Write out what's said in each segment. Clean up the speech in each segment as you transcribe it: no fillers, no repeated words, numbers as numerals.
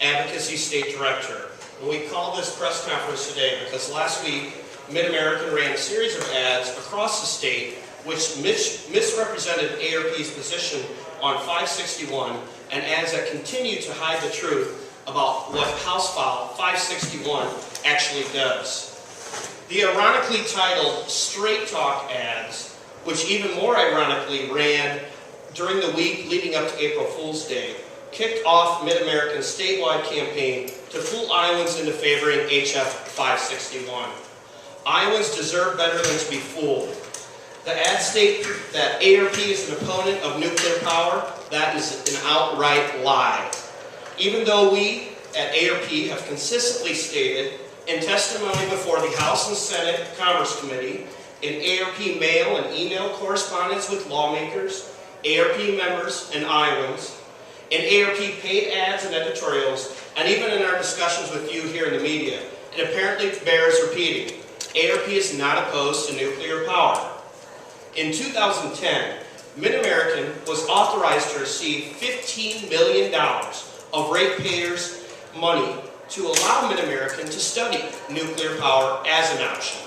Advocacy State Director. And we called this press conference today because last week, Mid-American ran a series of ads across the state which misrepresented AARP's position on 561 and ads that continue to hide the truth about what House File 561 actually does. The ironically titled Straight Talk ads, which even more ironically ran during the week leading up to April Fool's Day, kicked off Mid-American's statewide campaign to fool Iowans into favoring HF561. Iowans deserve better than to be fooled. The ads state that AARP is an opponent of nuclear power. That is an outright lie. Even though we at AARP have consistently stated in testimony before the House and Senate Commerce Committee, in AARP mail and email correspondence with lawmakers, AARP members, and Iowans, in AARP paid ads and editorials, and even in our discussions with you here in the media, it apparently bears repeating. AARP is not opposed to nuclear power. In 2010, Mid-American was authorized to receive $15 million of ratepayers' money to allow Mid-American to study nuclear power as an option.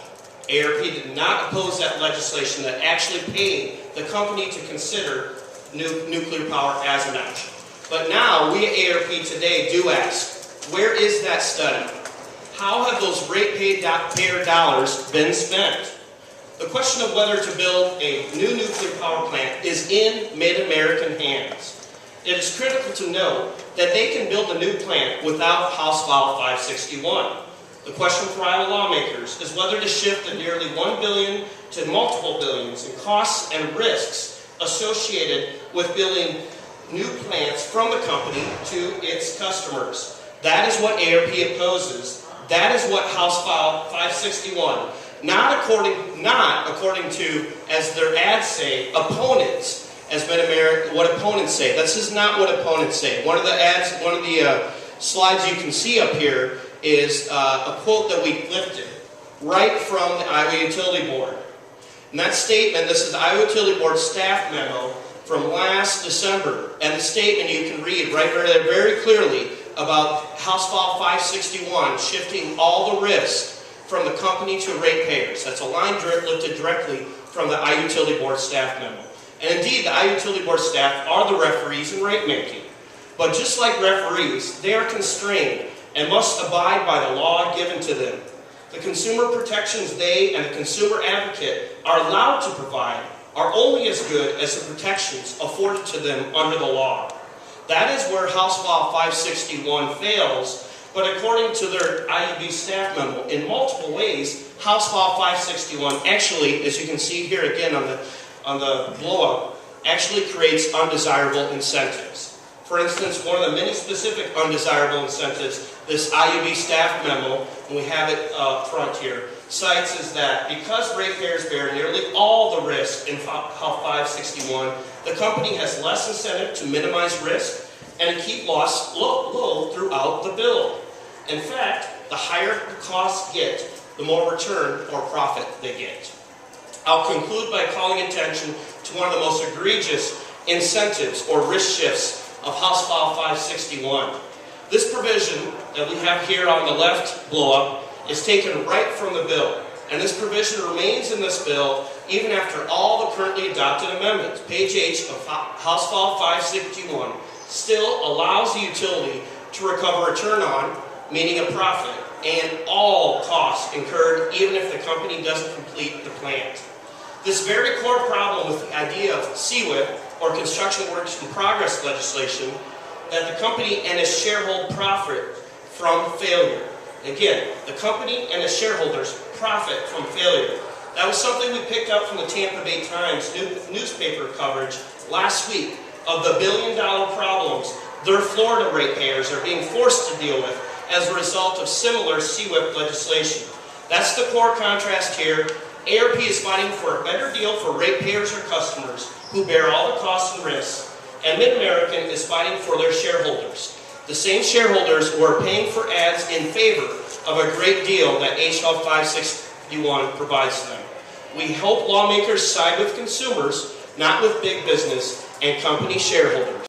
AARP did not oppose that legislation that actually paid the company to consider nuclear power as an option. But now, we at AARP today do ask, where is that study? How have those ratepayer dollars been spent? The question of whether to build a new nuclear power plant is in Mid-American hands. It is critical to know that they can build a new plant without House File 561. The question for Iowa lawmakers is whether to shift the nearly $1 billion to multiple billions in costs and risks associated with building new plants from the company to its customers. That is what AARP opposes. That is what House File 561, not according to, as their ads say, opponents, as Mid-American, what opponents say. This is not what opponents say. One of the slides you can see up here is a quote that we lifted right from the Iowa Utility Board. And that statement, this is the Iowa Utility Board staff memo from last December. And the statement you can read right there very clearly about House File 561 shifting all the risk from the company to ratepayers. That's a line lifted directly from the Iowa Utility Board staff memo. And indeed, the Iowa Utility Board staff are the referees in rate making. But just like referees, they are constrained and must abide by the law given to them. The consumer protections they and the consumer advocate are allowed to provide are only as good as the protections afforded to them under the law. That is where House File 561 fails, but according to their IUB staff memo, in multiple ways, House File 561 actually, as you can see here again on the blow-up, actually creates undesirable incentives. For instance, one of the many specific undesirable incentives this IUB staff memo, and we have it up front here, cites is that because ratepayers bear nearly all the risk in House 561, the company has less incentive to minimize risk and to keep loss low throughout the bill. In fact, the higher the costs get, the more return or profit they get. I'll conclude by calling attention to one of the most egregious incentives or risk shifts of House File 561. This provision that we have here on the left blow-up is taken right from the bill, and this provision remains in this bill even after all the currently adopted amendments. Page H of House File 561 still allows the utility to recover a turn-on, meaning a profit, and all costs incurred even if the company doesn't complete the plant. This very core problem with the idea of CWIP, or Construction Works in Progress legislation, that the company and its shareholder profit from failure. Again, the company and its shareholders profit from failure. That was something we picked up from the Tampa Bay Times newspaper coverage last week of the billion-dollar problems their Florida ratepayers are being forced to deal with as a result of similar CWIP legislation. That's the core contrast here. AARP is fighting for a better deal for ratepayers or customers who bear all the costs and risks, and Mid-American is fighting for their shareholders. The same shareholders who are paying for ads in favor of a great deal that HF 561 provides them. We hope lawmakers side with consumers, not with big business and company shareholders.